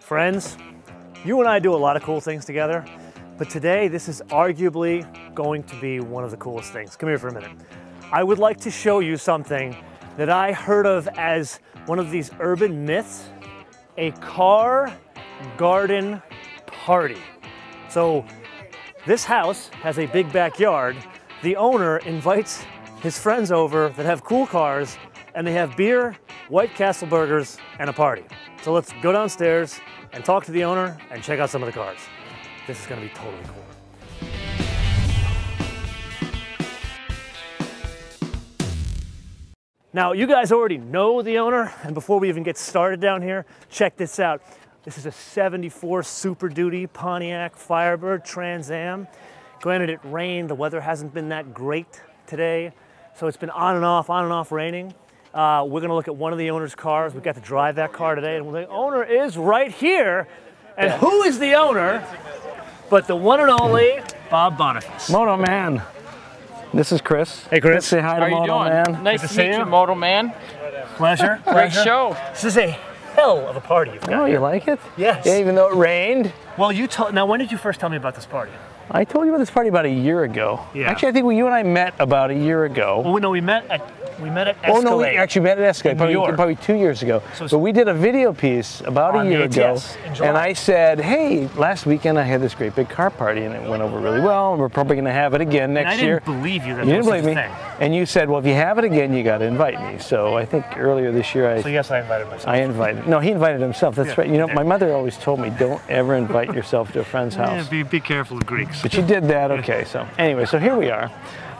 Friends, you and I do a lot of cool things together, but today this is arguably going to be one of the coolest things. Come here for a minute. I would like to show you something that I heard of as one of these urban myths, a car garden party. So this house has a big backyard. The owner invites his friends over that have cool cars, and they have beer, White Castle burgers, and a party. So let's go downstairs and talk to the owner and check out some of the cars. This is gonna be totally cool. Now, you guys already know the owner, and before we even get started down here, check this out. This is a '74 Super Duty Pontiac Firebird Trans Am. Granted, it rained, the weather hasn't been that great today, so it's been on and off raining. We're gonna look at one of the owner's cars. We got to drive that car today, and the owner is right here. And who is the owner but the one and only Bob Boniface? Moto Man. This is Chris. Hey, Chris. Say hi to How are you Moto doing? Man. Nice to meet you, Moto Man. Pleasure. Great show. This is a hell of a party you've got. Oh, you like it? Yes. Yeah, even though it rained. Well, now when did you first tell me about this party? I told you about this party about a year ago. Yeah. Actually, I think you and I met about a year ago. Well, no, we met at Escalade. Oh no, we actually met at Escalade probably 2 years ago. So we did a video piece about a year ago, and I said, hey, last weekend I had this great big car party, and it went over really well, and we're probably going to have it again next year. I didn't believe you that you didn't was believe me, thing. And you said, well, if you have it again, you got to invite me. So I think earlier this year So yes, I invited myself. No, he invited himself. That's right. You know, my mother always told me, don't ever invite yourself to a friend's house. Yeah, be careful of Greeks. But you did that. Okay. So anyway, so here we are.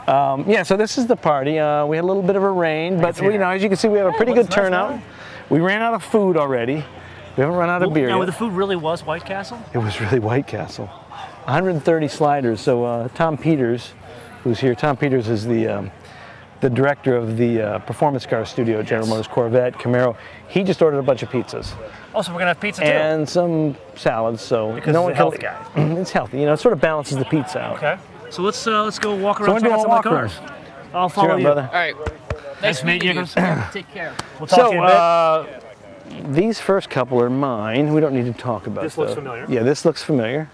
Yeah, so this is the party. We had a little bit of a rain, but you know, as you can see, we have a pretty good turnout. We ran out of food already. We haven't run out of beer Now, yet. the food really was White Castle? It was really White Castle. 130 sliders. So Tom Peters, who's here, Tom Peters is the director of the performance car studio at General Motors, Corvette, Camaro. He just ordered a bunch of pizzas. Oh, so we're gonna have pizza too? And some salads. So because no one he's a health guy. It's healthy. You know, it sort of balances the pizza out. Okay. So let's go walk around. So we're doing a walk around. I'll follow you, brother. All right. Nice to meet you. Take care. We'll talk to you in a bit. These first couple are mine. We don't need to talk about This looks familiar. Yeah, this looks familiar.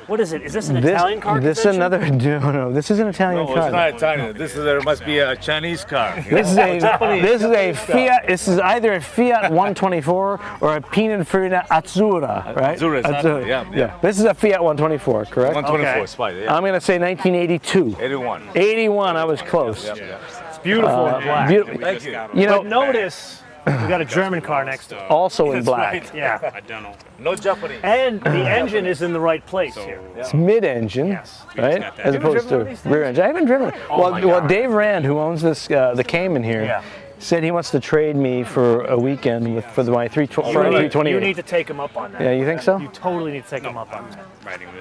What is it? Is this an Italian car? This is another. No, this is an Italian car. No, it's not Italian. This must be a Chinese car. This is a Fiat. This is either a Fiat 124 or a Pininfarina Azzurra, right? Azzurra, exactly. Yeah. This is a Fiat 124, correct? 124 Okay. Spider. Yeah. I'm gonna say 1982. 81. 81. I was close. It's beautiful in black. Thank you. You know, But notice we got a German car next to it. also in black. Right. Yeah. I don't know. No Japanese. And the engine is in the right place here. It's mid-engine, Yes. right? As opposed to rear engine. I haven't driven it. my Well, God. Dave Rand, who owns this, the Cayman here, Yeah. said he wants to trade me for a weekend for my 320. You need to take him up on that. Yeah, you think so? You totally need to take him up on that.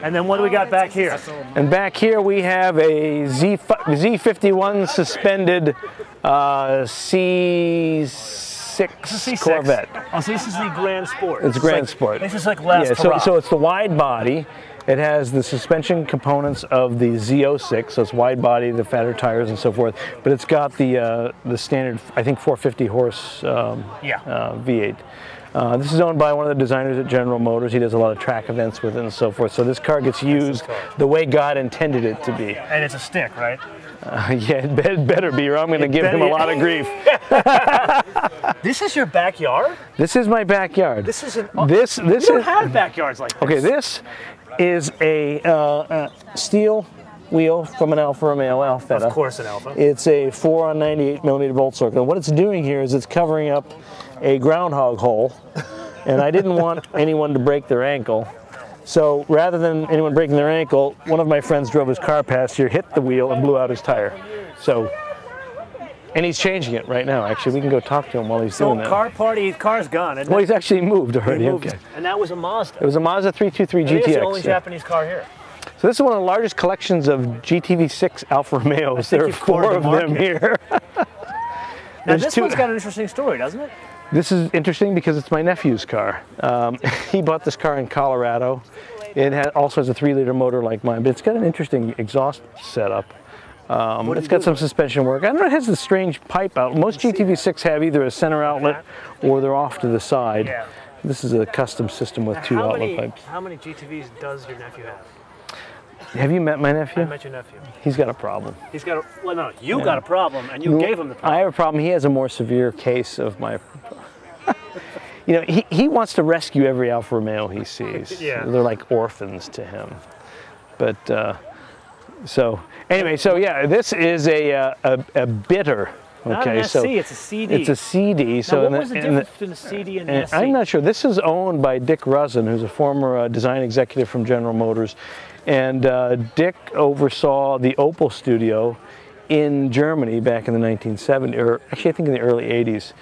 And then what do we got back here? And back here we have a Z51 suspended C6 Corvette. Oh, so this is the Grand Sport. It's a Grand Sport. This is like last hurrah. so it's the wide body. It has the suspension components of the Z06, so it's wide body, the fatter tires and so forth. But it's got the standard, I think, 450 horse V8. This is owned by one of the designers at General Motors. He does a lot of track events with it and so forth. So this car gets used the way God intended it to be. And it's a stick, right? Yeah, it better be, or I'm going to give him a lot of grief. This is your backyard? This is my backyard. This is an. This You is don't have backyards like this. okay. This is a steel wheel from an Alfa Romeo Alfetta. Of course, an Alfa. It's a 4 on 98 millimeter bolt circuit. And what it's doing here is it's covering up a groundhog hole, and I didn't want anyone to break their ankle. So rather than anyone breaking their ankle, one of my friends drove his car past here, hit the wheel, and blew out his tire. So, and he's changing it right now. Actually, we can go talk to him while he's doing that. Car party, car's gone. Isn't Well, it? he's actually moved already. He moved. Okay. And that was a Mazda. It was a Mazda 323 And GTX. it's the only yeah. Japanese car here. So this is one of the largest collections of GTV6 Alfa Romeos. There are you've cornered 4 the of them market. here. Now this one's got an interesting story, doesn't it? This is interesting because it's my nephew's car. He bought this car in Colorado. It also has a 3-liter motor like mine, but it's got an interesting exhaust setup. It's got some suspension work. I don't know, it has a strange pipe out. Most GTV6 have either a center outlet or they're off to the side. Yeah. This is a custom system with two outlet pipes. How many GTVs does your nephew have? Have you met my nephew? I met your nephew. He's got a problem. He's got a, well, no, you got a problem, and you gave him the problem. I have a problem. He has a more severe case of my... You know, he wants to rescue every Alfa Romeo he sees. Yeah. They're like orphans to him. But, so, anyway, so yeah, this is a bitter. Not Okay, an SC, so it's a CD. it's a CD. So Now, what was the difference between a CD and an SC? I'm not sure. This is owned by Dick Rusin, who's a former design executive from General Motors. And Dick oversaw the Opel studio in Germany back in the 1970s, or actually I think in the early 80s.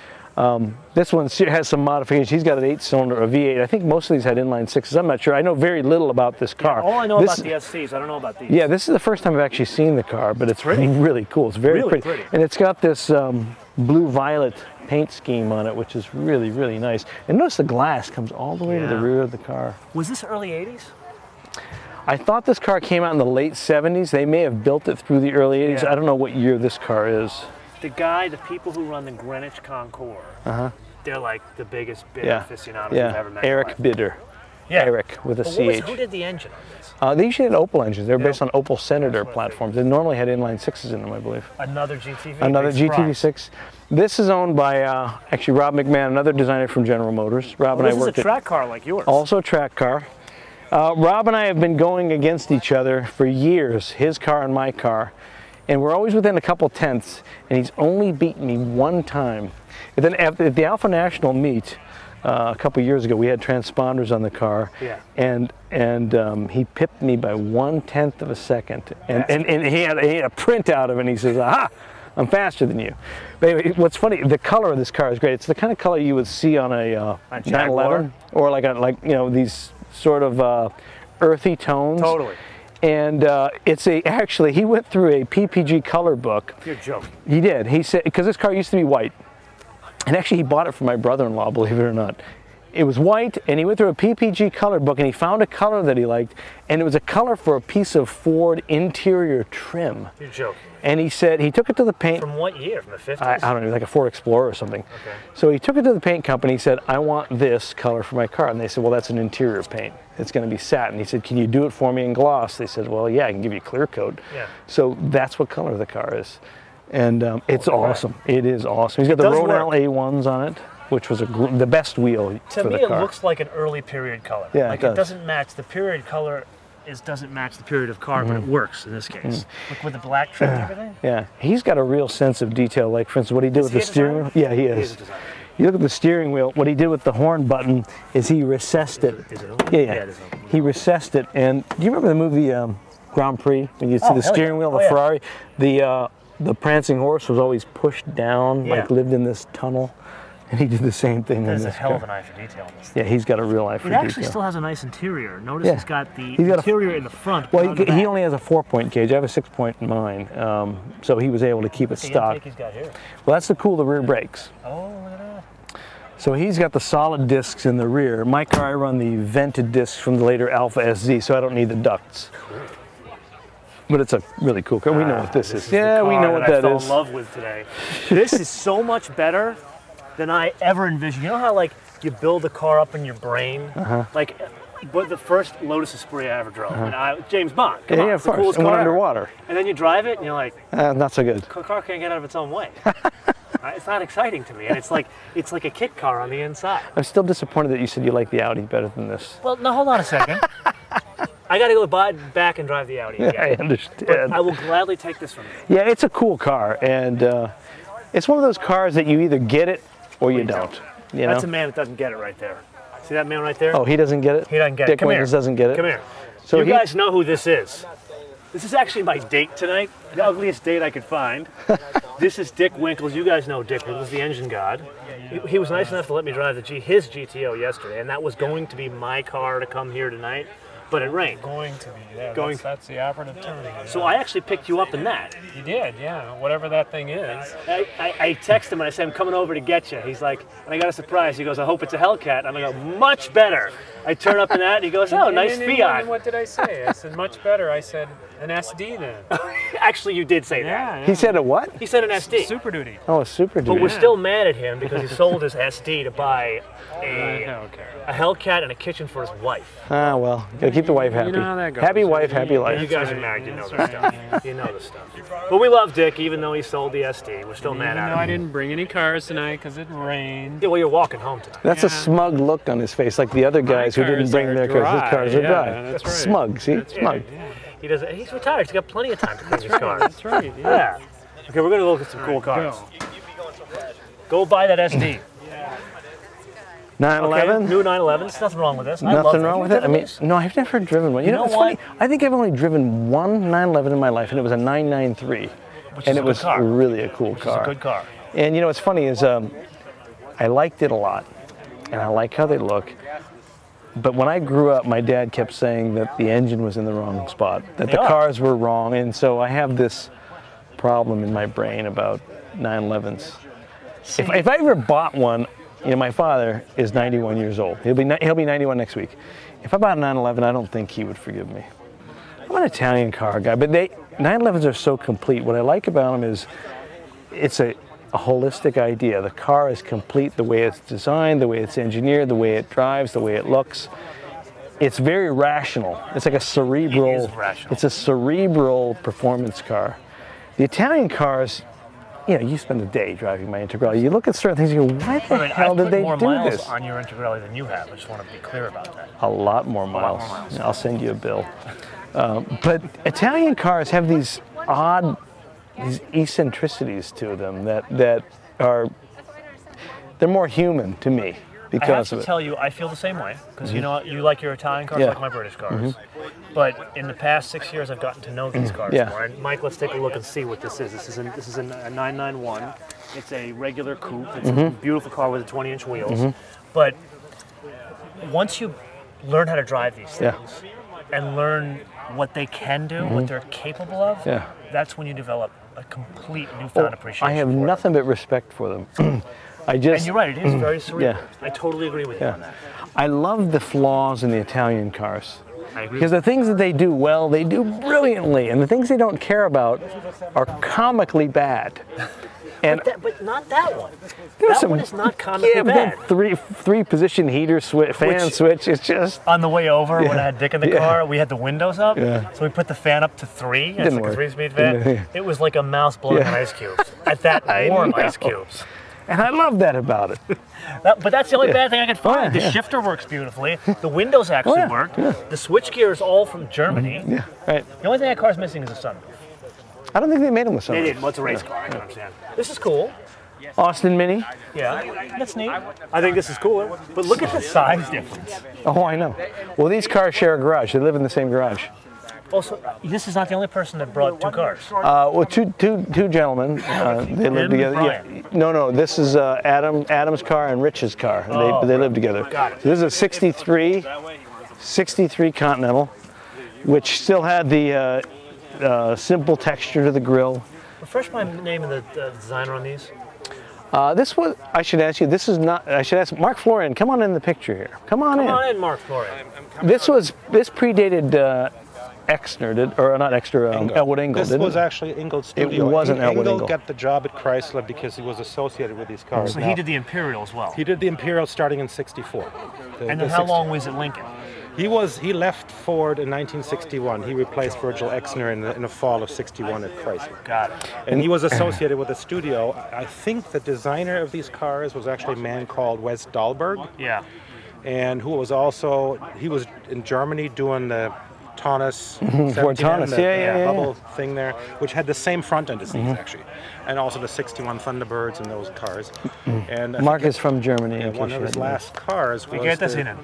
This one has some modifications. He's got an 8-cylinder, a V8. I think most of these had inline 6s. I'm not sure. I know very little about this car. All I know about the SCs, I don't know about these. Yeah, this is the first time I've actually seen the car, but it's really cool. It's very Really pretty. And it's got this blue-violet paint scheme on it, which is really, really nice. And notice the glass comes all the way to the rear of the car. Was this early 80s? I thought this car came out in the late 70s. They may have built it through the early 80s. Yeah. I don't know what year this car is. The people who run the Greenwich Concours, they're like the biggest Bitter aficionados you've ever met. Eric Bitter. Yeah. Eric with a CH. Who did the engine on this? They usually had Opel engines. They were based on Opel Senator platforms. They normally had inline 6s in them, I believe. Another GTV? Another GTV6. This is owned by actually Rob McMahon, another designer from General Motors. Rob and I worked This is a track car like yours. Also a track car. Rob and I have been going against each other for years, his car and my car. And we're always within a couple tenths, and he's only beaten me one time. And then at the Alfa National meet a couple years ago, we had transponders on the car, and he pipped me by 1/10 of a second. And he had a printout of it, and he says, "Aha, I'm faster than you." But anyway, what's funny, the color of this car is great. It's the kind of color you would see on a 911, or like you know, these sort of earthy tones. Totally. And actually, he went through a PPG color book. You're joking. He did. He said, because this car used to be white. And actually, he bought it from my brother-in-law, believe it or not. It was white, and he went through a PPG color book, and he found a color that he liked, and it was a color for a piece of Ford interior trim. You're joking. And he said, he took it to the paint. From what year? From the 50s? I don't know, like a Ford Explorer or something. Okay. So he took it to the paint company. He said, "I want this color for my car." And they said, "Well, that's an interior paint. It's going to be satin." He said, "Can you do it for me in gloss?" They said, "Well, yeah, I can give you clear coat." Yeah. So that's what color the car is. And it's awesome. It is awesome. He's got the Ronal A1s on it, which was the best wheel for the car. To me, it looks like an early period color. Yeah, like it doesn't match the period color. Doesn't match the period of car, but it works in this case. Look with the black trim and everything. Yeah, he's got a real sense of detail. Like, for instance, what he did with the steering wheel. Yeah, he is. You look at the steering wheel. What he did with the horn button is he recessed it. Is it open? Yeah. It is open. He recessed it. And do you remember the movie Grand Prix? When you see the steering wheel, the Ferrari, the prancing horse was always pushed down, like lived in this tunnel. And he did the same thing. There's a hell of an eye for detail in this. Yeah, he's got a real eye for detail. It actually still has a nice interior. Notice he's got the interior in the front. Well, he only has a 4-point gauge. I have a 6-point in mine. So he was able to keep it stock. He's got here. Well, that's the rear brakes. Oh, look at that. So he's got the solid discs in the rear. My car, I run the vented discs from the later Alfa SZ, so I don't need the ducts. Cool. But it's a really cool car. We know what this is. Yeah, we know what that is. I fell in love with today. This is so much better than I ever envisioned. You know how like you build a car up in your brain? Like, but the first Lotus Esprit I ever drove, and James Bond. Come on, of it's the course. coolest And car went ever. underwater. And then you drive it, and you're like, not so good. the car can't get out of its own way. It's not exciting to me, and it's like a kit car on the inside. I'm still disappointed that you said you like the Audi better than this. Well, no, hold on a second. I got to go back and drive the Audi again. I understand. But I will gladly take this from you. Yeah, it's a cool car, and it's one of those cars that you either get it or you don't. You That's know? a man that doesn't get it right there. See that man right there? Oh, he doesn't get it? He doesn't get Dick it. Come Winkles here. doesn't get it? Come here. So you guys know who this is. This is actually my date tonight. The ugliest date I could find. This is Dick Winkles. You guys know Dick Winkles, the engine god. He was nice enough to let me drive his GTO yesterday, and that was going to be my car to come here tonight. but it rained. Going to be, yeah. Going- That's the operative term. Yeah. So I actually picked you up in that. You did, yeah. Whatever that thing is. I text him and I say, I'm coming over to get you. He's like, and I got a surprise. He goes, I hope it's a Hellcat. I'm like, much better. I turn up in that and he goes, oh, nice And Fiat. what did I say? I said, much better. I said, an SD then. Actually, you did say that. Yeah, He said a what? He said an SD. Super Duty. Oh, a Super But Duty. we're still mad at him because he sold his SD to buy Okay. a Hellcat and a kitchen for his wife. Ah, well, gotta keep the wife happy. know how that goes. Happy wife, happy You life. guys are married, you know the stuff. You know the stuff. But we love Dick, even though he sold the SD. We're still mad Even though at I him. didn't bring any cars tonight because it rained. Yeah, well, you're walking home tonight. That's a smug look on his face, like the other guys who didn't cars bring are their cars. His dry, cars are yeah, dry. that's right. Smug, see? Smug. He doesn't. He's retired. He's got plenty of time to clean his cars. That's right. Yeah. Yeah. Okay, we're gonna look at some cool cars. Go buy that SD. 911? Okay, new 911. There's nothing wrong with this. I love Nothing it. wrong You've with it. I driven mean, these? no, I've never driven one. You know, know it's what? funny. I think I've only driven one 911 in my life, and it was a 993. Which And is it a was good car. really a cool It's car. a good car. And you know what's funny is I liked it a lot, and I like how they look. But when I grew up, my dad kept saying that the engine was in the wrong spot, that the are. cars were wrong, and so I have this problem in my brain about 911s. If I ever bought one, you know, my father is 91 years old. He'll be 91 next week. If I bought a 911, I don't think he would forgive me. I'm an Italian car guy, but 911s are so complete. What I like about them is it's a holistic idea. The car is complete, the way it's designed, the way it's engineered, the way it drives, the way it looks. It's very rational. It's like a cerebral. It is rational. It's a cerebral performance car. The Italian cars, you know, you spend a day driving my Integrale. You look at certain things, you go, why the hell I've did put they more do miles this? on your Integrale than you have. I just want to be clear about that. A lot more miles. more miles. I'll send you a bill. But Italian cars have these odd, these eccentricities to them that are, they're more human to me I have because to of it. tell you, I feel the same way because you know you like your Italian cars, Yeah. like my British cars. But in the past 6 years, I've gotten to know these cars Yeah. more. And Mike, let's take a look and see what this is. This is a 991. It's a regular coupe. It's a beautiful car with a 20-inch wheels. But once you learn how to drive these Yeah. things and learn what they can do, what they're capable of, Yeah. that's when you develop a complete newfound appreciation. I have for them. nothing but respect for them. I just, And you're right, it is very cerebral. Yeah. I totally agree with you on that. I love the flaws in the Italian cars. I agree. Because the things that they do well, they do brilliantly, and the things they don't care about are comically bad. And But not that one. there's That some- one is not comically yeah, but bad. then three position heater switch, fan Which- switch. It's just On the way over, when I had Dick in the Yeah. car, we had the windows up. Yeah. So we put the fan up to 3. And it's Didn't like work. a 3-speed Didn't- fan. It was like a mouse blowing Yeah. on ice cubes. At that I warm know. ice cubes. and I love that about it. But that's the only bad thing I could find. yeah, The yeah. shifter works beautifully. The windows actually yeah, work. The switchgear is all from Germany. Yeah, right. The only thing that car's missing is a sunroof. I don't think they made them with They sunroof. did. Well, it's a race car. I can understand. This is cool. Austin Mini. Yeah, that's neat. I think this is cool. But look at the size difference. Oh, I know. Well, these cars share a garage. They live in the same garage. Also, this is not the only person that brought 2 cars. Well, two gentlemen. They live Him, together. Brian. No. This is Adam's car and Rich's car. They live together. Got it. So this is a 63 Continental, which still had the simple texture to the grille. Refresh my name of the designer on these. This was. I should ask you. This is not. I should ask Mark Florian. Come on in the picture here. Come on in. Come on in, Mark Florian. This predated Exner, or not Exner, Elwood Engel. This didn't was it? actually Engel's studio. wasn't Elwood Engel. got the job at Chrysler because he was associated with these cars. So Now, he did the Imperial as well. he did the Imperial starting in '64. And then how long was it Lincoln? He left Ford in 1961. He replaced Virgil Exner in the fall of '61 at Chrysler. Got it. And he was associated with the studio. I think the designer of these cars was actually a man called Wes Dahlberg, Yeah. and who was also he was in Germany doing the Taunus Ford 17N, Taunus, the yeah. bubble thing there, which had the same front end as these actually, and also the '61 Thunderbirds and those cars. And I Mark think is from Germany. in one case of you his didn't know. last cars Wie was geht das the, Ihnen?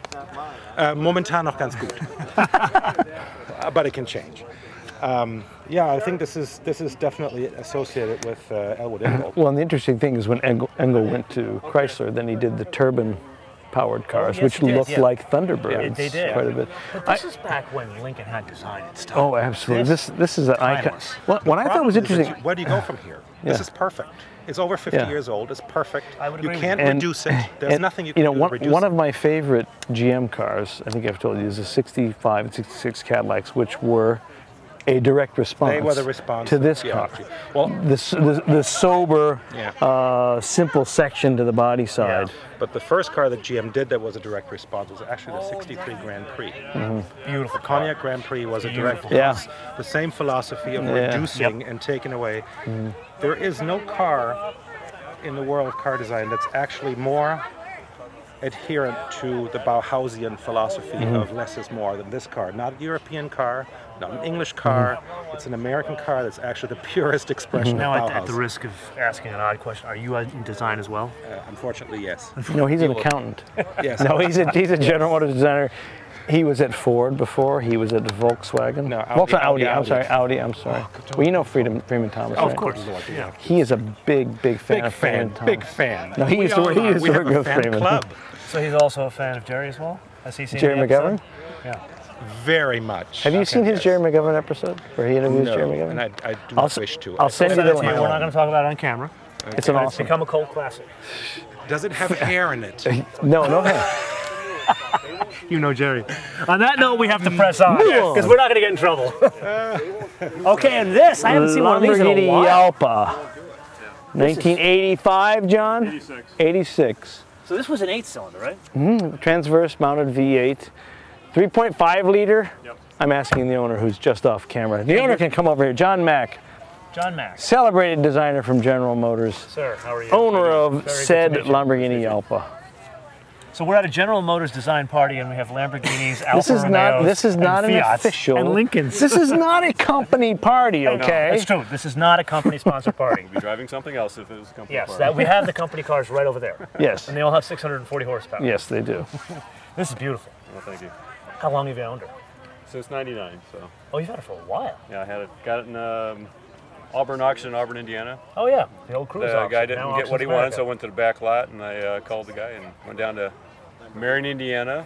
Momentan noch ganz gut, but it can change. Yeah, I think this is definitely associated with Elwood Engel. Well, and the interesting thing is when Engel went to Chrysler, then he did the turbine powered cars, yes, which it did, looked yeah. like Thunderbirds They did. quite a bit. But this is back when Lincoln had design and stuff. Oh, absolutely. This is an icon. timeless. What I thought was interesting. Where do you go from here? This Yeah. is perfect. It's over 50 Yeah. years old. It's perfect. I would You agree with can't you. reduce it. There's nothing you can do to reduce one it. of my favorite GM cars, I think I've told you, is the 65 and 66 Cadillacs, which were a direct response. They were the response to this yeah. car. Well, The sober, Yeah. simple section to the body side. but the first car that GM did that was a direct response was actually the 63 Grand Prix. Beautiful The Cognac Grand Prix was a direct Beautiful. Yeah. response. The same philosophy of Yeah. reducing and taking away. There is no car in the world of car design that's actually more adherent to the Bauhausian philosophy of less is more than this car. Not a European car, not an English car. It's an American car that's actually the purest expression Now, of at Bauhaus. the risk of asking an odd question, are you in design as well? Unfortunately, yes. No, he's an will- accountant. Yes. No, he's a General Motors designer. He was at Ford before. He was at Volkswagen. No, Audi. Audi. I'm sorry. Well, you know Freeman Thomas, Of right? course. Yeah. He is a big fan of Freeman Thomas. Big fan. No, he used to work We with have a fan Freeman. club. So he's also a fan of Jerry as well? Has he seen Jerry the episode? McGovern? Yeah. Very much. Have you seen his Yes. Jerry McGovern episode where he interviews No, Jerry McGovern? and I do I'll not s- wish to. I'll send you Send the it to you. link. We're not going to talk about it on camera. It's an It's awesome. become a cult classic. Does it have hair in it? No hair. You know Jerry. On that note, we have to press on Move on. because we're not going to get in trouble. Okay, and this, I haven't seen one of these in a Lamborghini while. Yalpa. 1985, John? 86. 86. So this was an 8-cylinder, right? Transverse mounted V8. 3.5 liter. Yep. I'm asking the owner who's just off camera. The owner can come over here. John Mack, John Mack. celebrated designer from General Motors. Sir, how are you? Owner of Very good said to meet you. Lamborghini Yalpa. So we're at a General Motors design party and we have Lamborghinis, Alfa This is not. Romeos, This is not and an Fiats, official. and Lincolns. This is not a company party. Okay. That's true. This is not a company-sponsored party. We'll be driving something else if it was a company Yes, car. that we have the company cars right over there, Yes. and they all have 640 horsepower. Yes, they do. This is beautiful. Well, thank you. How long have you owned it? Since '99, so Oh, you've had it for a while. yeah, I had it. Got it in Auburn auction in Auburn, Indiana. Oh yeah, the old cruise The auction. guy didn't Now get what he Auctions wanted, so I America. went to the back lot and I called the guy and went down to Marion, Indiana,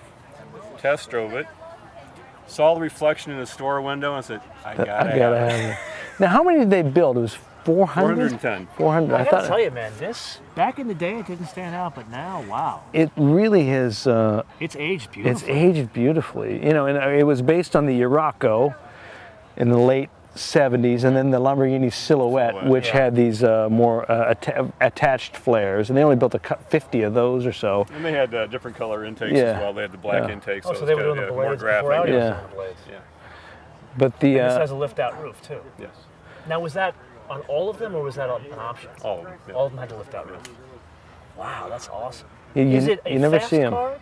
test drove it, saw the reflection in the store window, and said, "I gotta, I gotta have it." have it. Now, how many did they build? It was 400. 410. 400. I gotta tell you, man, this back in the day it didn't stand out, but now, wow, It really has. it's aged beautifully. It's aged beautifully. You know, and it was based on the Scirocco in the late 70s, and then the Lamborghini Silhouette, which yeah. had these more attached flares, and they only built 50 of those or so. And they had different color intakes Yeah. as well. They had the black Yeah. intake, Oh, so, so they it's were doing got, the more blades before graphic. Audi was Yeah. doing the blades. Yeah. But the And this has a lift-out roof too. Yes. Now, was that on all of them, or was that an option? All of them. Yeah. All of them had the lift-out roof. Wow, that's awesome. you, Is it a you never fast see them. car?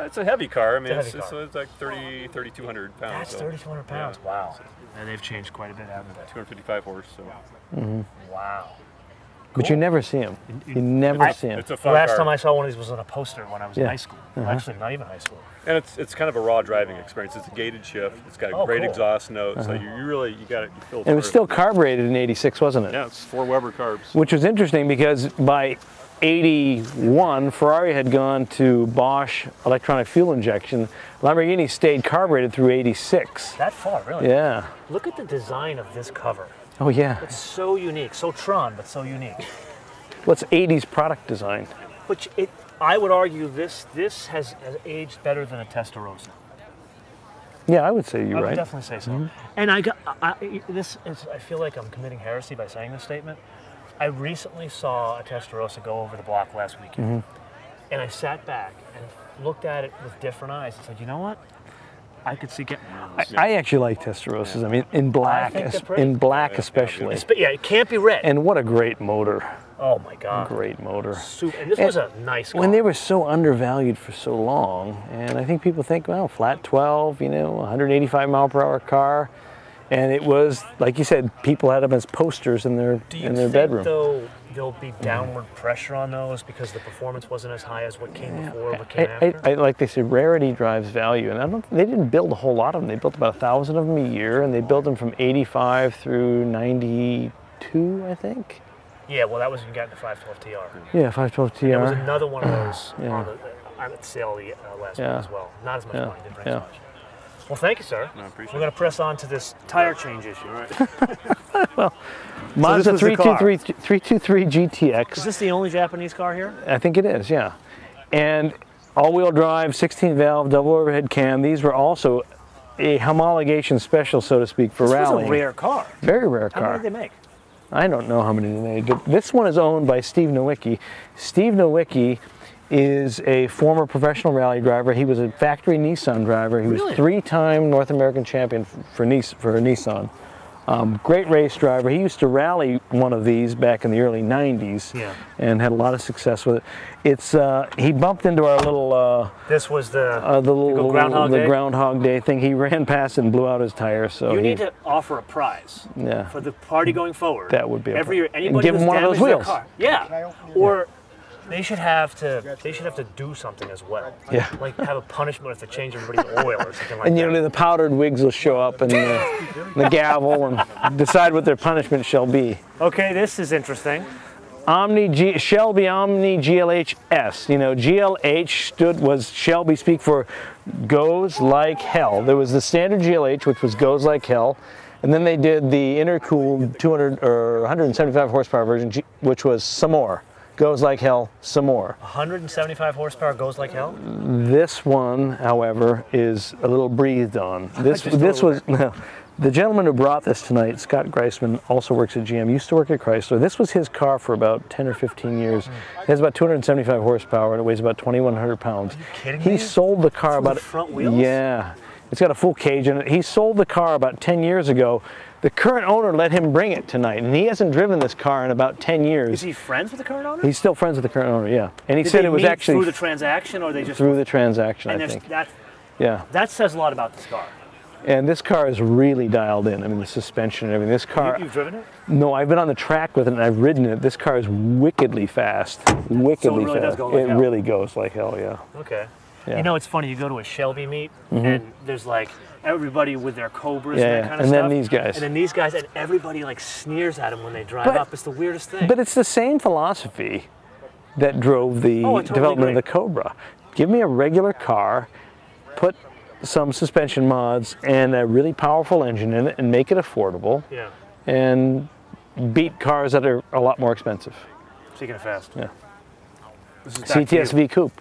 It's a heavy car. I mean, It's a it's, heavy it's like 3,200 pounds. That's so 3,200 pounds. yeah. Wow. And they've changed quite a bit, haven't they? 255 horse. So Wow. But you never see them. You never see them. it's a The fun last car. time I saw one of these was on a poster when I was in Yeah. high school. Well, actually, not even high school. And it's kind of a raw driving experience. It's a gated shift. It's got a Oh, great cool. exhaust note. So you really, you got it. You feel And it was still carbureted in '86, wasn't it? Yeah, it's 4 Weber carbs. Which was interesting because by '81, Ferrari had gone to Bosch electronic fuel injection. Lamborghini stayed carbureted through '86. That far, really? Yeah. Look at the design of this cover. Oh yeah. It's so unique. So Tron, but so unique. What's '80s product design? Which I would argue this has aged better than a Testarossa. Yeah, I would say I you're would right. definitely say so. And I feel like I'm committing heresy by saying this statement. I recently saw a Testarossa go over the block last weekend, and I sat back and looked at it with different eyes and said, you know what? I could see getting one of those. I actually like Testarossas. I mean, in black, think they're pretty. in black especially. Yeah, it can't be red. And what a great motor! Oh my God. Great motor. And this was a nice car. When they were so undervalued for so long, and I think people think, well, flat 12, 185 mile per hour car, and it was, like you said, people had them as posters in their Do you in their think, bedroom. though, there'll be downward pressure on those because the performance wasn't as high as what came before, what came after? Like they said, rarity drives value, and they didn't build a whole lot of them. They built about 1,000 of them a year, and they built them from '85 through '92, I think. Yeah, well, that was when you got into 512 TR. Yeah, 512 TR. There was another one of those. Yeah. I'm at sale last week Yeah. as well. Not as much Yeah. money, didn't bring Yeah. as much. Well, thank you, sir. No, I appreciate We're going to press on to this tire change issue. Mazda was the car. 323 GTX. Is this the only Japanese car here? I think it is, yeah. And all-wheel drive, 16-valve, double overhead cam. These were also a homologation special, so to speak, for This rallying. was a rare car. Very rare How car. many did they make? I don't know how many they made, but this one is owned by Steve Nowicki. Steve Nowicki is a former professional rally driver. He was a factory Nissan driver. He was Really? 3-time North American champion for Nissan. Great race driver. He used to rally one of these back in the early 90s Yeah. and had a lot of success with it. It's he bumped into our little This was the little Groundhog Day? Groundhog Day thing. He ran past it and blew out his tire. So You he, need to offer a prize yeah. for the party going forward. That would be a every pri- year. and Anybody give who's them one of those damaged their wheels. car. Yeah. Or they should have to do something as well. Yeah. Like have a punishment if they change everybody's oil or something like And that. you know the powdered wigs will show up and the gavel and decide what their punishment shall be. Okay, this is interesting. Shelby Omni GLH-S. You know, GLH was Shelby speak for goes like hell. There was the standard GLH, which was goes like hell, and then they did the intercooled 200 or 175 horsepower version, which was some more. Goes like hell, some more. 175 horsepower goes like hell? This one, however, is a little breathed on. This Just a this little was the gentleman who brought this tonight, Scott Greisman, also works at GM, used to work at Chrysler. This was his car for about 10 or 15 years. It has about 275 horsepower and it weighs about 2,100 pounds. Are you kidding he me? sold the car With about the front wheels? Yeah. It's got a full cage in it. He sold the car about 10 years ago. The current owner let him bring it tonight, and he hasn't driven this car in about 10 years. Is he friends with the current owner? He's still friends with the current owner, yeah. And he Did said they it was meet actually through the transaction, or they just through the transaction, and I there's- think. that Yeah. says a lot about this car. And this car is really dialed in. I mean, the suspension and everything. This car, You've driven it? no, I've been on the track with it and I've ridden it. This car is wickedly fast. Wickedly really does fast. go like It hell. really goes like hell, yeah. Okay. Yeah. You know, it's funny. You go to a Shelby meet, and there's like everybody with their Cobras Yeah, and yeah. that kind of And stuff. then these guys. And then these guys, and everybody like sneers at them when they drive But- up. It's the weirdest thing. But it's the same philosophy that drove the Oh, I totally development agree. of the Cobra. Give me a regular car, put some suspension mods and a really powerful engine in it and make it affordable yeah. and beat cars that are a lot more expensive. Speaking of fast. Yeah. This is back to you. CTS-V Coupe.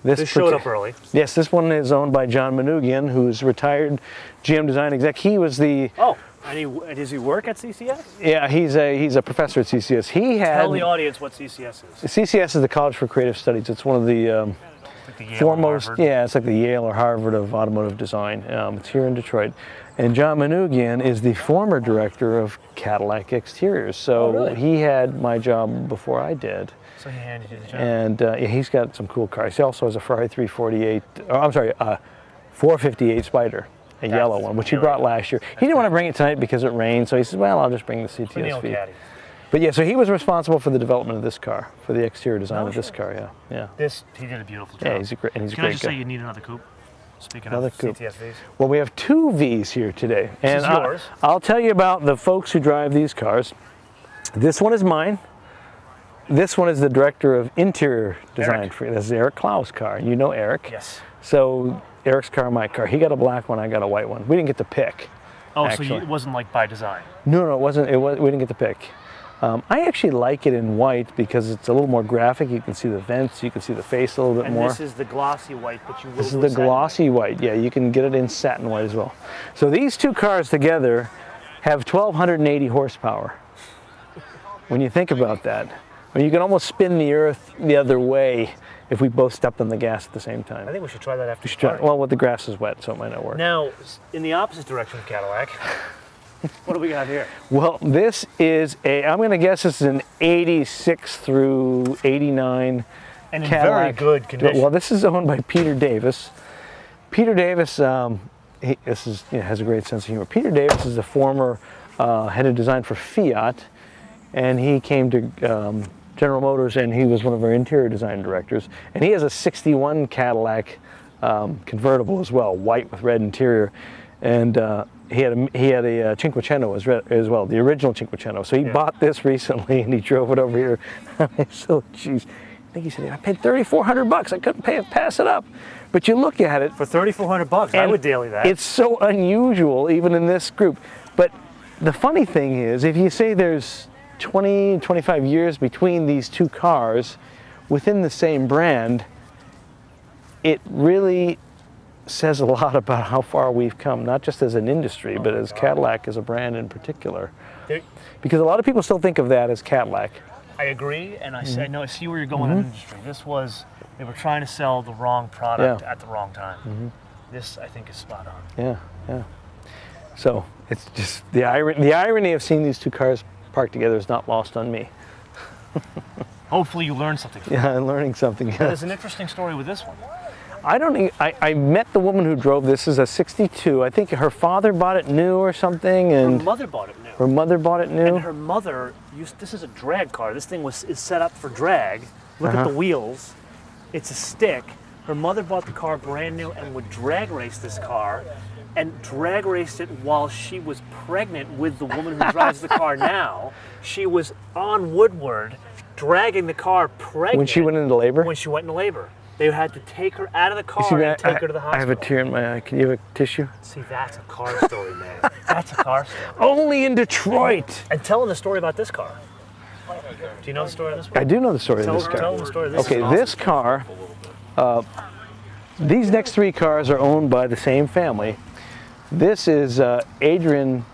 This showed up early. Yes, this one is owned by John Manoogian, who's retired GM design exec. He was the Oh, and does he work at CCS? he's a professor at CCS. He had Tell the audience what CCS is. CCS is the College for Creative Studies. It's one of the Like the Yale foremost, and Harvard. yeah, it's like the Yale or Harvard of automotive design. It's here in Detroit. And John Manoogian is the former director of Cadillac Exteriors. So really? he had my job before I did. So he handed you the job. And yeah, he's got some cool cars. He also has a Ferrari 348, I'm sorry, 458 Spider, a yellow one, which he brought last year. He didn't want to bring it tonight because it rained, so he said, well, I'll just bring the Neil CTS-V. Caddy. But yeah, so he was responsible for the development of this car, for the exterior design of this car, yeah. He did a beautiful job. Yeah, he's a great Can I great just guy. say you need another coupe? Speaking Another of coupe. CTS-Vs. Well, we have two Vs here today. This is And yours. I'll tell you about the folks who drive these cars. This one is mine. This one is the director of interior design. Eric. For this is Eric Klaus' car. You know Eric. Yes. So Eric's car, my car. He got a black one, I got a white one. We didn't get to pick. Oh, Actually. so it wasn't like by design. No, it wasn't. We didn't get to pick. I actually like it in white because it's a little more graphic. You can see the vents, you can see the face a little bit And more. this is the glossy white, but you will This is do the a satin glossy white. Yeah, you can get it in satin white as well. So these two cars together have 1,280 horsepower. When you think about that, I mean, you can almost spin the earth the other way if we both stepped on the gas at the same time. I think we should try that after We should try- party. well, the grass is wet, so it might not work. Now, in the opposite direction of Cadillac, what do we got here? Well, this is I'm going to guess this is an 86 through 89 And in Cadillac. very good condition. Well, this is owned by Peter Davis. Peter Davis, has a great sense of humor. Peter Davis is the former head of design for Fiat, and he came to General Motors, and he was one of our interior design directors. And he has a 61 Cadillac convertible as well, white with red interior, and he had a Cinquecento as well, the original Cinquecento. So he bought this recently, and he drove it over here. So, geez, think he said, I paid $3,400. I couldn't pass it up. But you look at it. For $3,400, I would daily that. It's so unusual, even in this group. But the funny thing is, if you say there's 20, 25 years between these two cars within the same brand, it really says a lot about how far we've come, not just as an industry, but as Cadillac as a brand in particular. Because a lot of people still think of that as Cadillac. I agree, and I see where you're going in the industry. They were trying to sell the wrong product at the wrong time. This, I think, is spot on. Yeah, yeah. So it's just the irony of seeing these two cars parked together is not lost on me. Hopefully you learned something from Yeah, I'm learning something. Yeah. There's an interesting story with this one. I met the woman who drove this. Is a 62. I think her father bought it new or something, and Her mother bought it new. her mother bought it new. And her mother this is a drag car. This thing is set up for drag. Look at the wheels. It's a stick. Her mother bought the car brand new and would drag race this car, and drag raced it while she was pregnant with the woman who drives the car now. She was on Woodward, dragging the car pregnant. When she went into labor? When she went into labor. They had to take her out of the car and take her to the hospital. I have a tear in my eye. Can you have a tissue? See, that's a car story, man. That's a car story. Only in Detroit. And tell them the story about this car. Do you know the story of this one? I do know the story of this car. Tell them the story of this Okay, this car, these next three cars are owned by the same family. This is Adrian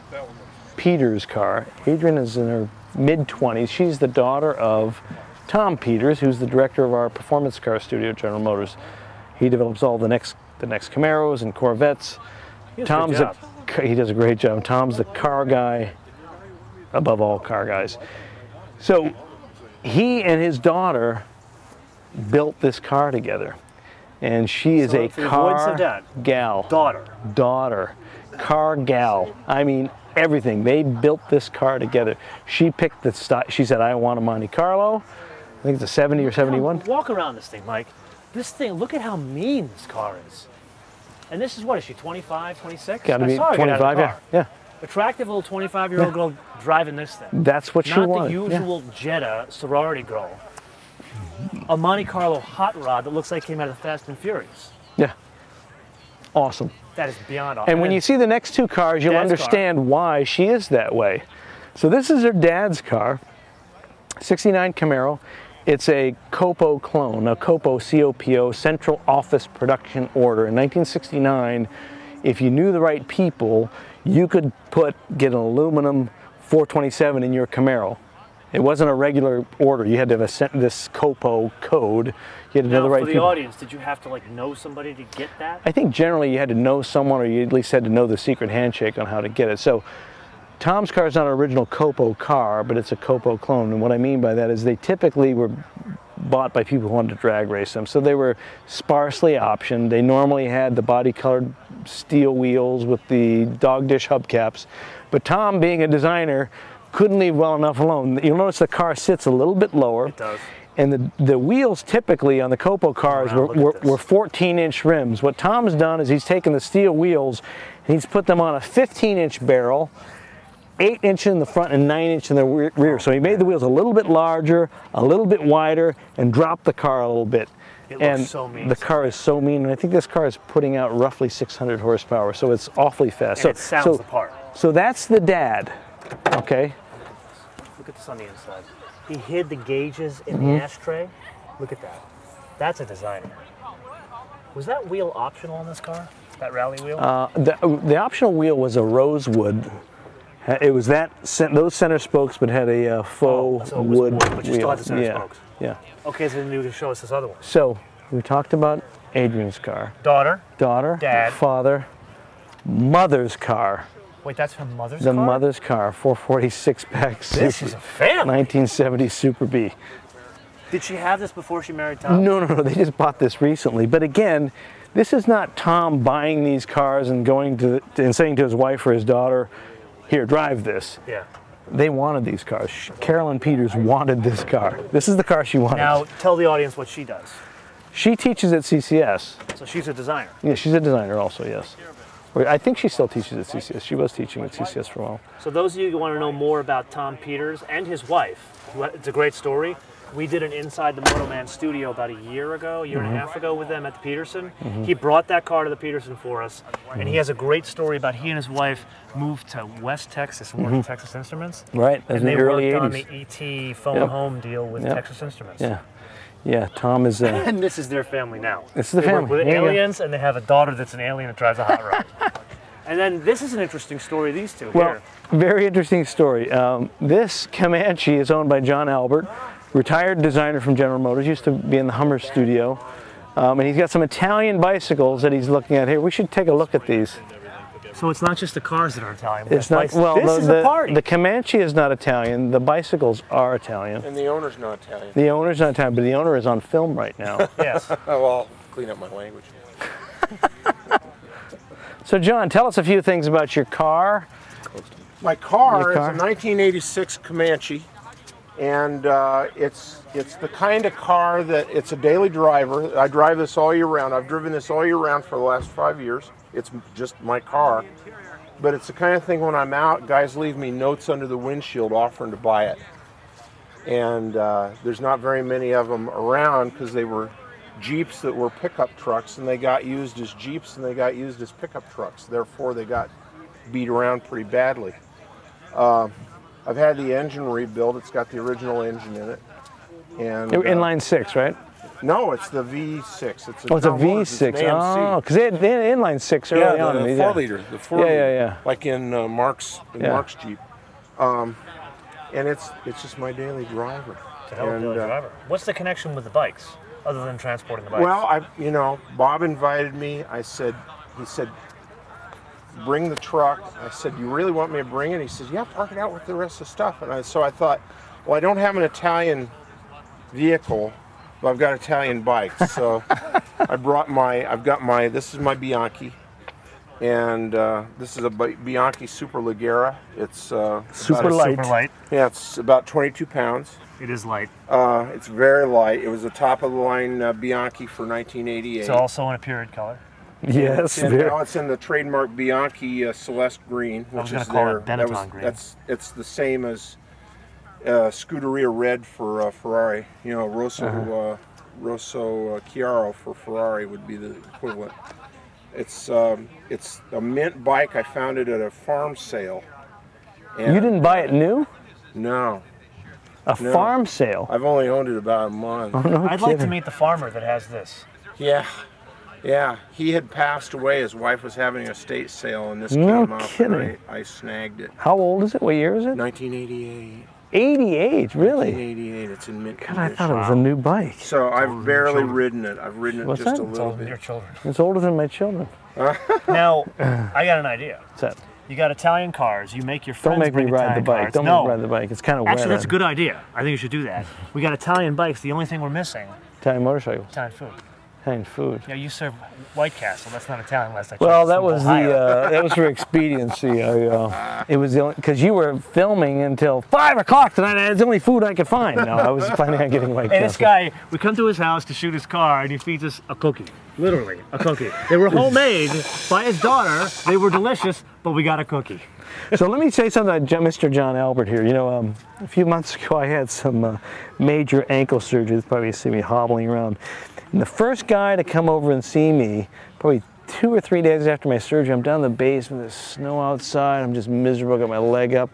Peters' car. Adrian is in her mid-20s. She's the daughter of Tom Peters, who's the director of our performance car studio at General Motors. He develops all the next Camaros and Corvettes. He does He does a great job. Tom's the car guy, above all car guys. So he and his daughter built this car together, and she is a car gal. Daughter, car gal. I mean, everything. They built this car together. She picked the style. She said, I want a Monte Carlo. I think it's a 70 or 71. Walk around this thing, Mike. This thing, look at how mean this car is. And this is, what is she, 25, 26? Got to be 25, yeah. Attractive little 25-year-old girl driving this thing. That's what she wanted. Not the usual Jetta sorority girl. A Monte Carlo hot rod that looks like it came out of the Fast and Furious. Yeah. Awesome. That is beyond awesome. And when you see the next two cars, you'll understand why she is that way. So this is her dad's car, 69 Camaro. It's a Copo clone, a Copo, C-O-P-O, Central Office Production Order. In 1969, if you knew the right people, you could get an aluminum 427 in your Camaro. It wasn't a regular order. You had to have this Copo code. You had to know the right people. For the audience, did you have to know somebody to get that? I think generally you had to know someone, or you at least had to know the secret handshake on how to get it. So Tom's car is not an original Copo car, but it's a Copo clone. And what I mean by that is they typically were bought by people who wanted to drag race them. So they were sparsely optioned. They normally had the body-colored steel wheels with the dog dish hubcaps. But Tom, being a designer, couldn't leave well enough alone. You'll notice the car sits a little bit lower. It does. And the wheels typically on the Copo cars were 14-inch rims. What Tom's done is he's taken the steel wheels and he's put them on a 15-inch barrel, 8 inches in the front and 9 inches in the rear. So he made the wheels a little bit larger, a little bit wider, and dropped the car a little bit. It looks so mean. The car is so mean, and I think this car is putting out roughly 600 horsepower, so it's awfully fast. And it sounds the part. So that's the dad, okay? Look at this on the inside. He hid the gauges in the ashtray. Look at that. That's a designer. Was that wheel optional on this car? That rally wheel? The optional wheel was a rosewood. It was those center spokes, but had a faux wood but you still had the center spokes. Yeah. Okay, so then you can show us this other one. So we talked about Adrian's car. Daughter, dad, father, mother's car. Wait, that's her mother's car? The mother's car, 446 pack Super. This is a family. 1970 Super B. Did she have this before she married Tom? No, they just bought this recently. But again, this is not Tom buying these cars and going and saying to his wife or his daughter, here, drive this. Yeah. They wanted these cars. Carolyn Peters wanted this car. This is the car she wanted. Now, tell the audience what she does. She teaches at CCS. So she's a designer. Yeah, she's a designer also, yes. I think she still teaches at CCS. She was teaching at CCS for a while. So those of you who want to know more about Tom Peters and his wife, it's a great story, We did an Inside the Moto Man studio about a year and a half ago with them at the Peterson. He brought that car to the Peterson for us, and he has a great story about he and his wife moved to West Texas and worked at Texas Instruments. Right, and in they the early worked 80s. on the ET phone home deal with Texas Instruments. Yeah, yeah. Tom is. And this is their family now. This is the they family. Work with There you go. aliens, and they have a daughter that's an alien that drives a hot rod. And then this is an interesting story. These two Well, here. very interesting story. This Comanche is owned by John Albert, retired designer from General Motors. Used to be in the Hummer studio, and he's got some Italian bicycles that he's looking at here. We should take a look at these. So it's not just the cars that are Italian. But It's not. Well, this is a party. the Comanche is not Italian. The bicycles are Italian. And the owner's not Italian. The owner's not Italian, but the owner is on film right now. Yes. Oh, well, I'll clean up my language. So, John, tell us a few things about your car. My car, Your car? is a 1986 Comanche, and it's the kind of car that it's a daily driver. I drive this all year round. I've driven this all year round for the last 5 years. It's just my car, but it's the kind of thing when I'm out, guys leave me notes under the windshield offering to buy it. And there's not very many of them around because they were Jeeps that were pickup trucks, and they got used as Jeeps and they got used as pickup trucks. Therefore, they got beat around pretty badly. I've had the engine rebuilt. It's got the original engine in it. And Inline 6, right? no, it's the V6. It's a, Oh, it's a John Motors, V6. it's an AMC. Oh, because they had inline 6 early Yeah, on. the 4-liter, the 4 Yeah, liter, yeah, yeah. like in Mark's Jeep. And it's just my daily driver. It's a hell of a daily driver. What's the connection with the bikes, other than transporting the bikes? Well, Bob invited me. He said, bring the truck. I said, you really want me to bring it? He says, yeah, park it out with the rest of the stuff. And so I thought, well, I don't have an Italian vehicle, but I've got Italian bikes. So this is my Bianchi. And this is a Bianchi Super Leggera. It's Super light. Super light. Yeah, it's about 22 pounds. It is light. It's very light. It was a top-of-the-line Bianchi for 1988. It's also in a period color. Yes. Now it's in the trademark Bianchi Celeste Green, which I was going is to call there. it Benetton green. It's the same as Scuderia Red for Ferrari. You know, Rosso Chiaro for Ferrari would be the equivalent. It's a mint bike. I found it at a farm sale. And You didn't buy it new? No. A farm sale? I've only owned it about a month. I'd like to meet the farmer that has this. Yeah, he had passed away. His wife was having a estate sale, and this No came up, kidding. and I snagged it. How old is it? What year is it? 1988. 88, really? 1988. It's in mint God, condition. I thought it was a new bike. So I've barely ridden it. I've ridden it What's just that? a It's little older than your bit. children. It's older than my children. Now, I got an idea. What's that? You got Italian cars. You make your friends Don't make me bring ride the Italian bike. cars. Don't no. make me ride the bike. It's kind of wet. Actually, that's a good idea. I think you should do that. We got Italian bikes. The only thing we're missing, Italian motorcycles. Italian food. Italian food. Yeah, you serve White Castle. That's not Italian unless I Well, checked. that It's was from Ohio. that was for expediency. It was the only because you were filming until 5 o'clock tonight. That's the only food I could find. No, I was planning on getting White And this Castle. guy, we come to his house to shoot his car, and he feeds us a cookie. Literally, a cookie. They were homemade by his daughter. They were delicious, but we got a cookie. So let me say something about Mr. John Albert here. You know, a few months ago I had some major ankle surgery. That's probably see me hobbling around. And the first guy to come over and see me, probably 2 or 3 days after my surgery, I'm down in the basement, there's snow outside, I'm just miserable, got my leg up.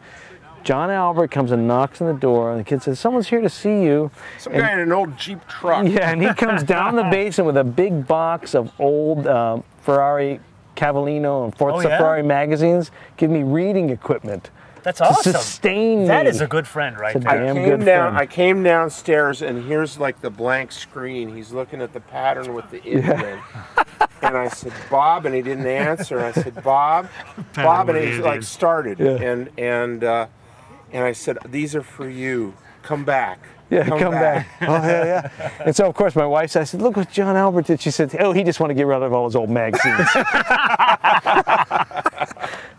John Albert comes and knocks on the door, and the kid says, someone's here to see you. Some guy in an old Jeep truck. Yeah, and he comes down the basement with a big box of old Ferrari Cavallino and Forza Ferrari magazines, give me reading equipment. That's awesome. To sustain me. That is a good friend right It's a there. damn good friend. I came downstairs, and here's like the blank screen. He's looking at the pattern with the Indian. And I said, Bob, and he didn't answer. I said, Bob, and he like started. Yeah. And I said, these are for you. Come back. Yeah, come back. Oh, yeah. And so, of course, my wife said, I said, look what John Albert did. She said, oh, he just wanted to get rid of all his old magazines.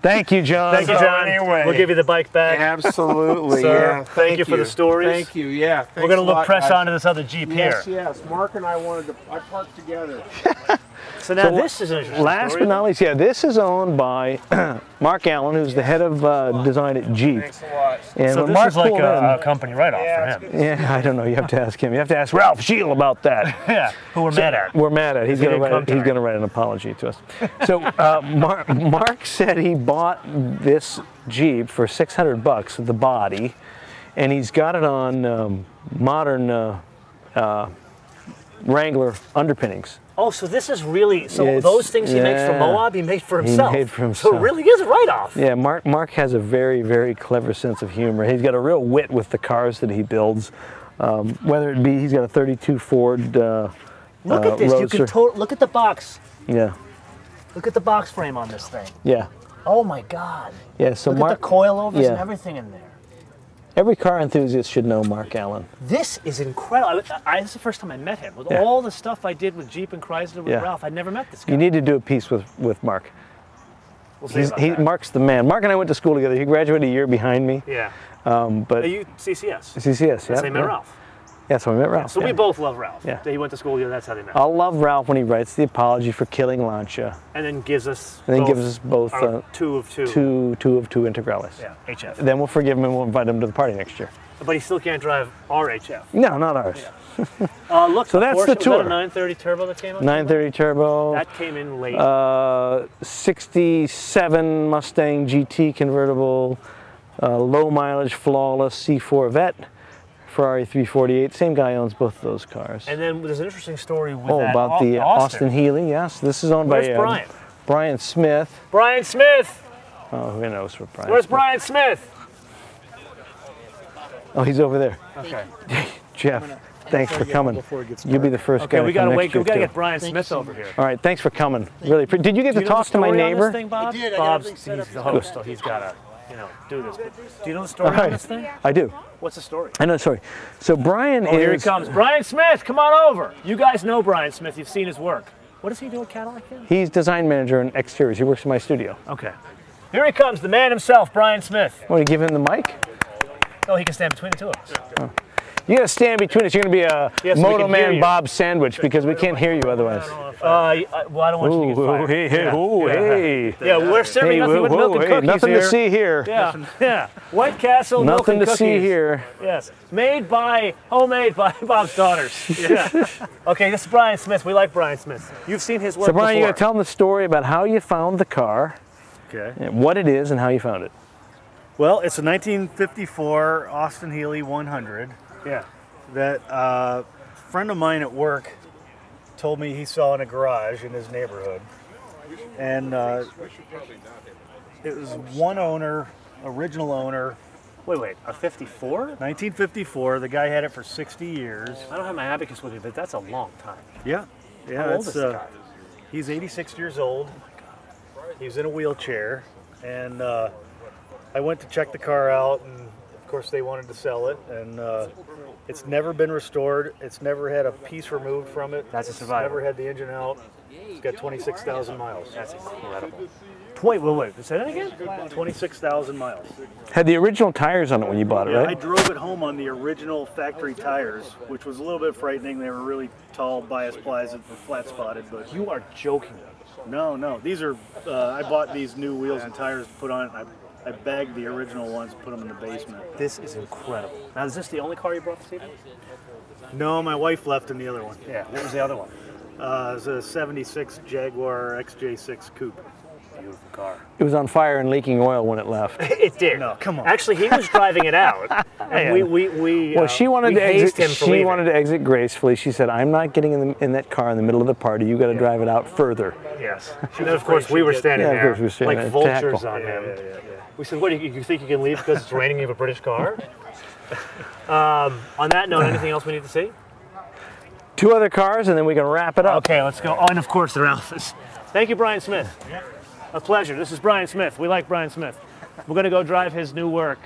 Thank you, John. Thank you, John. Anyway. We'll give you the bike back. Absolutely. Sir, Yeah. thank you for the stories. Thank you. Yeah. We're going to look press onto this other Jeep Yes, here. yes. Mark and I I parked together. So now this is an interesting Last story, but not least, yeah, this is owned by Mark Allen, who's the head of design at Jeep. Thanks a lot. And So when this Mark is like pulled a company write-off for him. yeah, I don't know. You have to ask him. You have to ask Ralph Scheel about that. Yeah, who we're mad at. We're mad at. He's didn't going come to tonight. write an apology to us. So Mark said he bought this Jeep for $600, the body, and he's got it on modern Wrangler underpinnings. Oh, so this is really, so It's- those things he makes for yeah. Moab, he made for himself. made for So himself. it really is a write-off. Yeah, Mark has a very, very clever sense of humor. He's got a real wit with the cars that he builds. Whether it be, he's got a 32 Ford Look at this, Roadster. you can look at the box. Yeah, Look at the box frame on this thing. yeah, Oh my God. yeah. So Look Mark, at the coilovers and yeah. everything in there. every car enthusiast should know Mark Allen. This is incredible. This is the first time I met him. With Yeah. all the stuff I did with Jeep and Chrysler with Yeah. Ralph, I never met this guy. You need to do a piece with Mark. We'll see about that. Mark's the man. Mark and I went to school together. He graduated a year behind me. Yeah. But Are you CCS? CCS, yeah. That's how you met yeah. Ralph. Yeah, so we met Ralph. So yeah. we both love Ralph. Yeah. He went to school together, that's how they met. I love Ralph when he writes the apology for killing Lancia, And then gives us and then gives us both our two of two. two of two integrales. Yeah, HF. Then we'll forgive him and we'll invite him to the party next year. But he still can't drive our HF. No, not ours. Look, So that's Porsche, the was tour. that a 930 turbo that came out? 930 turbo. That came in late. 67 Mustang GT convertible, low mileage, flawless C4 Vet, Ferrari 348. Same guy owns both of those cars. and then there's an interesting story with Oh, that about the Austin Healey, yes. This is owned Where's by Brian? Brian Smith. Brian Smith! Oh, who knows what Brian Where's Smith- Brian Smith? Oh, he's over there. Okay. Jeff, thanks for coming. You'll be the first guy Okay, to we come gotta next wait. year, We gotta too. get Brian Smith over here. All right, thanks for coming. Really, did you get Do to you know talk the to my story on neighbor? this thing, Bob? I did. I got Bob's, everything set he's up the for host, so he's gotta, do this. But do you know the story All on right. this thing? I do. What's the story? I know, sorry. So Brian Oh, here he is. comes. Brian Smith, come on over. You guys know Brian Smith. You've seen his work. What does he do at Cadillac again? He's design manager in exteriors. He works in my studio. Okay. Here he comes, the man himself, Brian Smith. Want to give him the mic? Oh, he can stand between the two of us. You got to stand between us. You're going to be a Yes, we Moto can hear Man you. Bob sandwich because we can't hear you otherwise. Well, I don't want you to get fired. hey, hey, Yeah. ooh, Yeah. hey. Yeah, we're serving Hey, nothing but milk and hey, cookies nothing here. to see here. Yeah, yeah. White Castle, milk Nothing and to cookies. see here. Yes, homemade by Bob's daughters. Yeah. Okay, this is Brian Smith. We like Brian Smith. You've seen his work So Brian, you before. got to tell them the story about how you found the car, Okay. and what it is, and how you found it. Well, it's a 1954 Austin Healey 100 Yeah. that a friend of mine at work told me he saw in a garage in his neighborhood. And it was one owner, original owner, Wait, a 54? 1954. The guy had it for 60 years. I don't have my abacus with me, but that's a long time. Yeah, yeah. How old it's, is the guy? He's 86 years old. He's in a wheelchair, and I went to check the car out, and of course they wanted to sell it, and it's never been restored. It's never had a piece removed from it. That's a It's survivor. never had the engine out. It's got 26,000 miles. That's incredible. Wait. Say that again? 26,000 miles. Had the original tires on it when you bought it, Yeah, I right? drove it home on the original factory tires, which was a little bit frightening. They were really tall, bias plies that were flat spotted, but You are joking. no. These are, I bought these new wheels and tires to put on it. I bagged the original ones and put them in the basement. This is incredible. Now, is this the only car you brought this evening? No, my wife left in the other one. Yeah. What was the other one? It was a 76 Jaguar XJ6 Coupe. Beautiful car. It was on fire and leaking oil when it left. It did. No, come on. Actually, he was driving it out, and we Well, she wanted we to hazed exit. him for She leaving. wanted to exit gracefully. She said, "I'm not getting in that car in the middle of the party. You got to drive it out further." Yes. And then, of course, we were standing Yeah, of there course we were standing like there, vultures tackle. on him. We said, "What do you think you can leave because it's raining? You have a British car?" On that note, anything else we need to see? Two other cars, and then we can wrap it up. Okay, let's go. Oh, and of course, they're Alphas. Thank you, Brian Smith. A pleasure. This is Brian Smith. We like Brian Smith. We're going to go drive his new work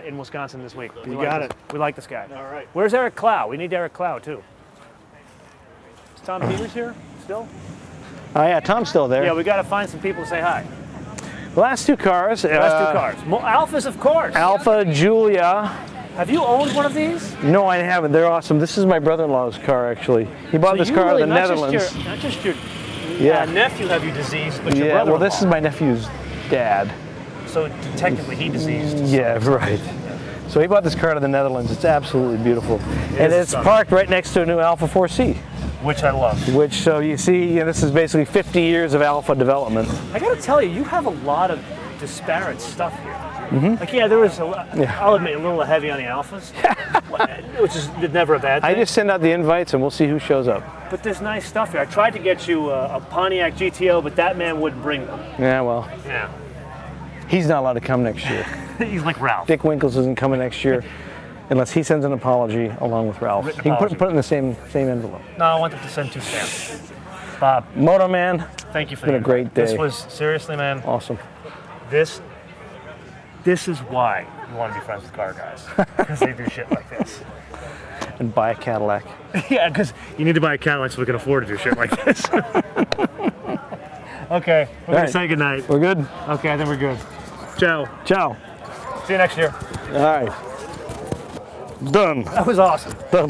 in Wisconsin this week. You got it. We like this guy. All right. Where's Eric Clow? We need Eric Clow, too. Is Tom Peters here still? Oh yeah, Tom's still there. Yeah, we got to find some people to say hi. The last two cars. Last two cars. Alphas, of course. Alpha Giulia. Have you owned one of these? No, I haven't. They're awesome. This is my brother-in-law's car, actually. He bought this car out of the Netherlands. Not just your nephew have you diseased, but your Yeah, brother. well, this is my nephew's dad. So technically, he diseased. Yeah, right. So he bought this car out of the Netherlands. It's absolutely beautiful, and is it's stunning. parked right next to a new Alpha 4C. Which I love. Which, so you see, this is basically 50 years of Alpha development. I gotta tell you, you have a lot of disparate stuff here. Like, yeah, there was, I'll admit, a little heavy on the Alphas, which is never a bad thing. I just send out the invites and we'll see who shows up. But there's nice stuff here. I tried to get you a Pontiac GTO, but that man wouldn't bring them. Yeah, well, Yeah. he's not allowed to come next year. He's like Ralph. Dick Winkles isn't coming next year unless he sends an apology along with Ralph. Written He can apology. put it in the same envelope. No, I wanted to send 2 stamps. Bob, Moto Man, thank you for been the a great This day. was, seriously, man, Awesome. this is why you want to be friends with car guys. Because they do shit like this. And buy a Cadillac. Yeah, because you need to buy a Cadillac so we can afford to do shit like this. Okay, we're going right. to say goodnight. We're good? Okay, I think we're good. Ciao. Ciao. See you next year. All right. Done. That was awesome. Done.